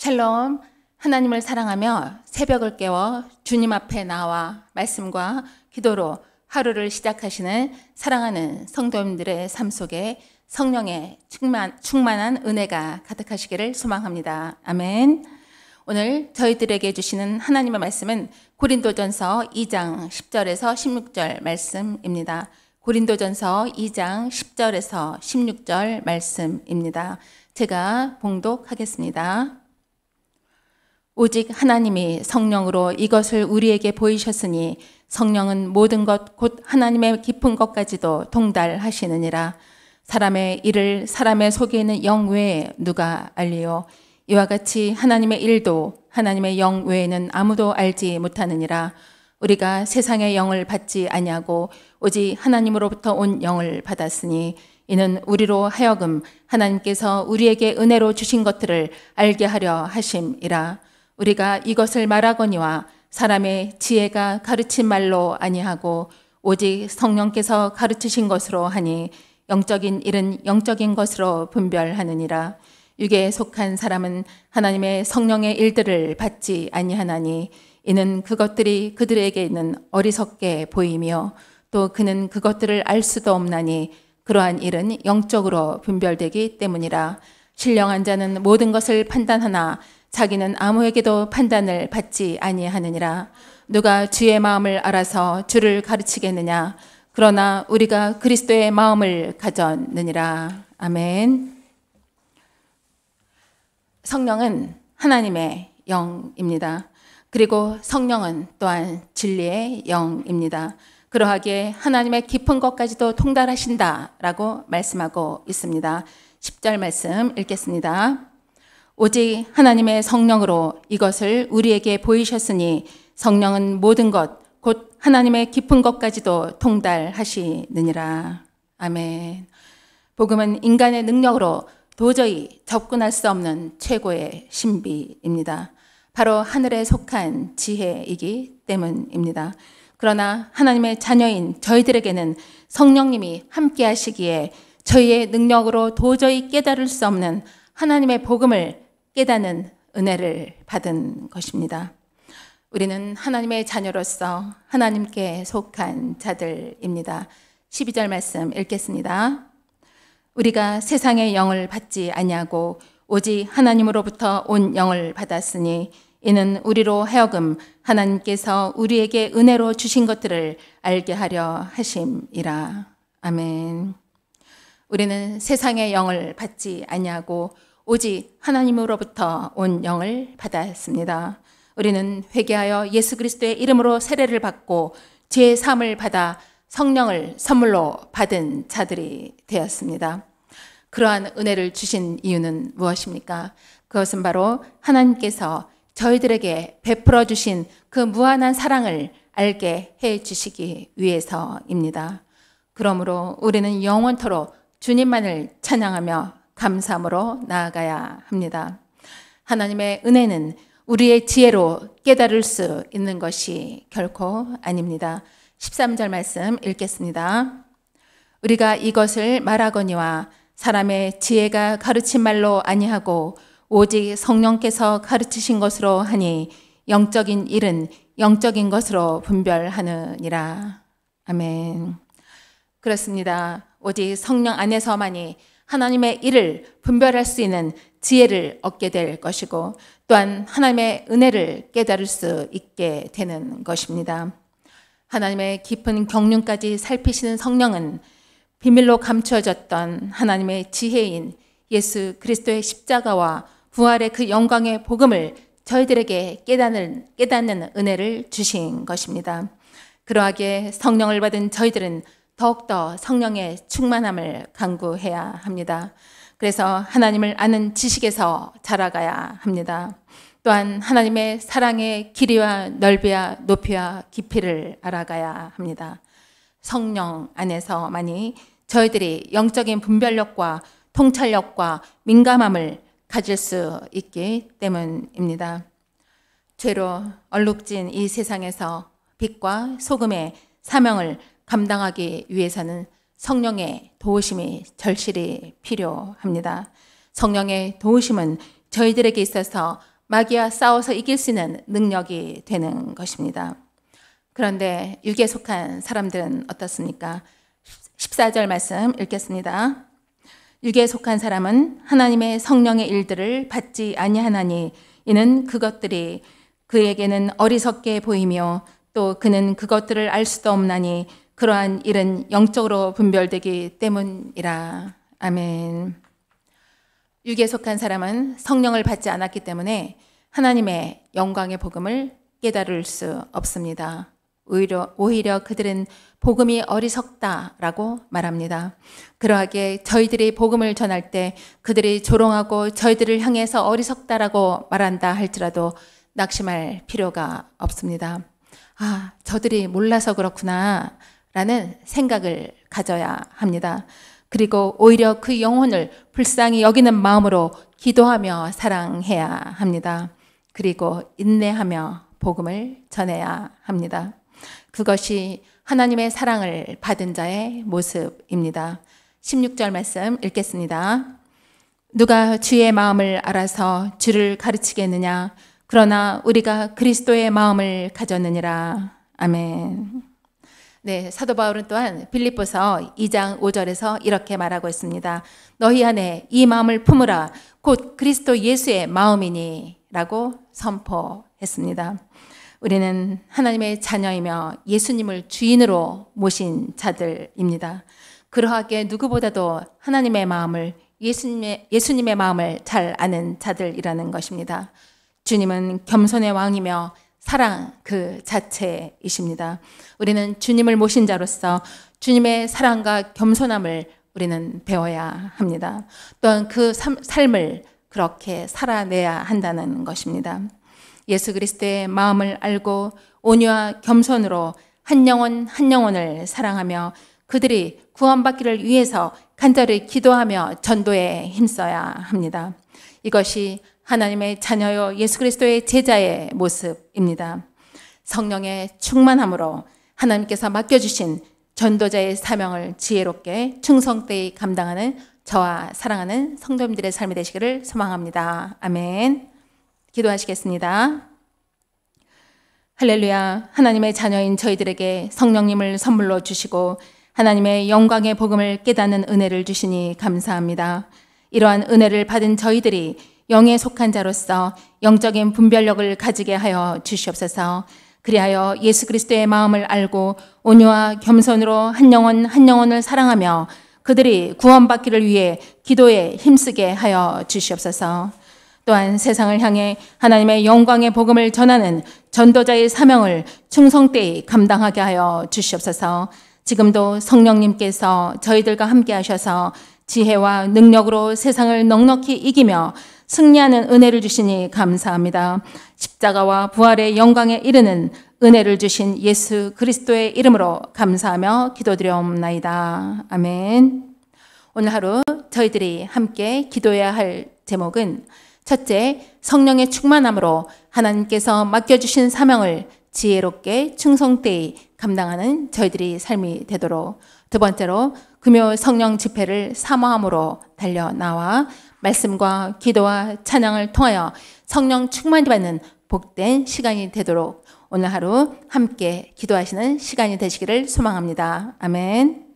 샬롬, 하나님을 사랑하며 새벽을 깨워 주님 앞에 나와 말씀과 기도로 하루를 시작하시는 사랑하는 성도님들의 삶 속에 성령의 충만한 은혜가 가득하시기를 소망합니다. 아멘. 오늘 저희들에게 주시는 하나님의 말씀은 고린도전서 2장 10절에서 16절 말씀입니다. 고린도전서 2장 10절에서 16절 말씀입니다. 제가 봉독하겠습니다. 오직 하나님이 성령으로 이것을 우리에게 보이셨으니 성령은 모든 것 곧 하나님의 깊은 것까지도 통달하시느니라. 사람의 일을 사람의 속에 있는 영 외에 누가 알리요? 이와 같이 하나님의 일도 하나님의 영 외에는 아무도 알지 못하느니라. 우리가 세상의 영을 받지 아니하고 오직 하나님으로부터 온 영을 받았으니 이는 우리로 하여금 하나님께서 우리에게 은혜로 주신 것들을 알게 하려 하심이라. 우리가 이것을 말하거니와 사람의 지혜가 가르친 말로 아니하고 오직 성령께서 가르치신 것으로 하니 영적인 일은 영적인 것으로 분별하느니라. 육에 속한 사람은 하나님의 성령의 일들을 받지 아니하나니 이는 그것들이 그들에게 있는 어리석게 보이며 또 그는 그것들을 알 수도 없나니 그러한 일은 영적으로 분별되기 때문이라. 신령한 자는 모든 것을 판단하나 자기는 아무에게도 판단을 받지 아니하느니라. 누가 주의 마음을 알아서 주를 가르치겠느냐? 그러나 우리가 그리스도의 마음을 가졌느니라. 아멘. 성령은 하나님의 영입니다. 그리고 성령은 또한 진리의 영입니다. 그러하기에 하나님의 깊은 것까지도 통달하신다라고 말씀하고 있습니다. 10절 말씀 읽겠습니다. 오직 하나님의 성령으로 이것을 우리에게 보이셨으니 성령은 모든 것 곧 하나님의 깊은 것까지도 통달하시느니라. 아멘. 복음은 인간의 능력으로 도저히 접근할 수 없는 최고의 신비입니다. 바로 하늘에 속한 지혜이기 때문입니다. 그러나 하나님의 자녀인 저희들에게는 성령님이 함께 하시기에 저희의 능력으로 도저히 깨달을 수 없는 하나님의 복음을 깨닫는 은혜를 받은 것입니다. 우리는 하나님의 자녀로서 하나님께 속한 자들입니다. 12절 말씀 읽겠습니다. 우리가 세상의 영을 받지 아니하고 오직 하나님으로부터 온 영을 받았으니 이는 우리로 하여금 하나님께서 우리에게 은혜로 주신 것들을 알게 하려 하심이라. 아멘. 우리는 세상의 영을 받지 아니하고 오직 하나님으로부터 온 영을 받았습니다. 우리는 회개하여 예수 그리스도의 이름으로 세례를 받고 죄의 사함을 받아 성령을 선물로 받은 자들이 되었습니다. 그러한 은혜를 주신 이유는 무엇입니까? 그것은 바로 하나님께서 저희들에게 베풀어 주신 그 무한한 사랑을 알게 해 주시기 위해서입니다. 그러므로 우리는 영원토록 주님만을 찬양하며 감사함으로 나아가야 합니다. 하나님의 은혜는 우리의 지혜로 깨달을 수 있는 것이 결코 아닙니다. 13절 말씀 읽겠습니다. 우리가 이것을 말하거니와 사람의 지혜가 가르친 말로 아니하고 오직 성령께서 가르치신 것으로 하니 영적인 일은 영적인 것으로 분별하느니라. 아멘. 그렇습니다. 오직 성령 안에서만이 하나님의 일을 분별할 수 있는 지혜를 얻게 될 것이고 또한 하나님의 은혜를 깨달을 수 있게 되는 것입니다. 하나님의 깊은 경륜까지 살피시는 성령은 비밀로 감추어졌던 하나님의 지혜인 예수 그리스도의 십자가와 부활의 그 영광의 복음을 저희들에게 깨닫는 은혜를 주신 것입니다. 그러하기에 성령을 받은 저희들은 더욱더 성령의 충만함을 간구해야 합니다. 그래서 하나님을 아는 지식에서 자라가야 합니다. 또한 하나님의 사랑의 길이와 넓이와 높이와 깊이를 알아가야 합니다. 성령 안에서만이 저희들이 영적인 분별력과 통찰력과 민감함을 가질 수 있기 때문입니다. 죄로 얼룩진 이 세상에서 빛과 소금의 사명을 감당하기 위해서는 성령의 도우심이 절실히 필요합니다. 성령의 도우심은 저희들에게 있어서 마귀와 싸워서 이길 수 있는 능력이 되는 것입니다. 그런데 육에 속한 사람들은 어떻습니까? 14절 말씀 읽겠습니다. 육에 속한 사람은 하나님의 성령의 일들을 받지 아니하나니 이는 그것들이 그에게는 어리석게 보이며 또 그는 그것들을 알 수도 없나니 그러한 일은 영적으로 분별되기 때문이라. 아멘. 육에 속한 사람은 성령을 받지 않았기 때문에 하나님의 영광의 복음을 깨달을 수 없습니다. 오히려 그들은 복음이 어리석다라고 말합니다. 그러하기에 저희들이 복음을 전할 때 그들이 조롱하고 저희들을 향해서 어리석다라고 말한다 할지라도 낙심할 필요가 없습니다. 아, 저들이 몰라서 그렇구나 라는 생각을 가져야 합니다. 그리고 오히려 그 영혼을 불쌍히 여기는 마음으로 기도하며 사랑해야 합니다. 그리고 인내하며 복음을 전해야 합니다. 그것이 하나님의 사랑을 받은 자의 모습입니다. 16절 말씀 읽겠습니다. 누가 주의 마음을 알아서 주를 가르치겠느냐? 그러나 우리가 그리스도의 마음을 가졌느니라. 아멘. 네, 사도 바울은 또한 빌립보서 2장 5절에서 이렇게 말하고 있습니다. 너희 안에 이 마음을 품으라. 곧 그리스도 예수의 마음이니 라고 선포했습니다. 우리는 하나님의 자녀이며 예수님을 주인으로 모신 자들입니다. 그러하기에 누구보다도 하나님의 마음을 예수님의 마음을 잘 아는 자들이라는 것입니다. 주님은 겸손의 왕이며 사랑 그 자체이십니다. 우리는 주님을 모신 자로서 주님의 사랑과 겸손함을 우리는 배워야 합니다. 또한 그 삶을 그렇게 살아내야 한다는 것입니다. 예수 그리스도의 마음을 알고 온유와 겸손으로 한 영혼 한 영혼을 사랑하며 그들이 구원받기를 위해서 간절히 기도하며 전도에 힘써야 합니다. 이것이 하나님의 자녀요 예수 그리스도의 제자의 모습입니다. 성령의 충만함으로 하나님께서 맡겨주신 전도자의 사명을 지혜롭게 충성되이 감당하는 저와 사랑하는 성도님들의 삶이 되시기를 소망합니다. 아멘. 기도하시겠습니다. 할렐루야. 하나님의 자녀인 저희들에게 성령님을 선물로 주시고 하나님의 영광의 복음을 깨닫는 은혜를 주시니 감사합니다. 이러한 은혜를 받은 저희들이 영에 속한 자로서 영적인 분별력을 가지게 하여 주시옵소서. 그리하여 예수 그리스도의 마음을 알고 온유와 겸손으로 한 영혼 한 영혼을 사랑하며 그들이 구원받기를 위해 기도에 힘쓰게 하여 주시옵소서. 또한 세상을 향해 하나님의 영광의 복음을 전하는 전도자의 사명을 충성되이 감당하게 하여 주시옵소서. 지금도 성령님께서 저희들과 함께 하셔서 지혜와 능력으로 세상을 넉넉히 이기며 승리하는 은혜를 주시니 감사합니다. 십자가와 부활의 영광에 이르는 은혜를 주신 예수 그리스도의 이름으로 감사하며 기도드려옵나이다. 아멘. 오늘 하루 저희들이 함께 기도해야 할 제목은 첫째, 성령의 충만함으로 하나님께서 맡겨주신 사명을 지혜롭게 충성되이 감당하는 저희들이 삶이 되도록. 두 번째로, 금요 성령 집회를 사모함으로 달려나와 말씀과 기도와 찬양을 통하여 성령 충만히 받는 복된 시간이 되도록 오늘 하루 함께 기도하시는 시간이 되시기를 소망합니다. 아멘.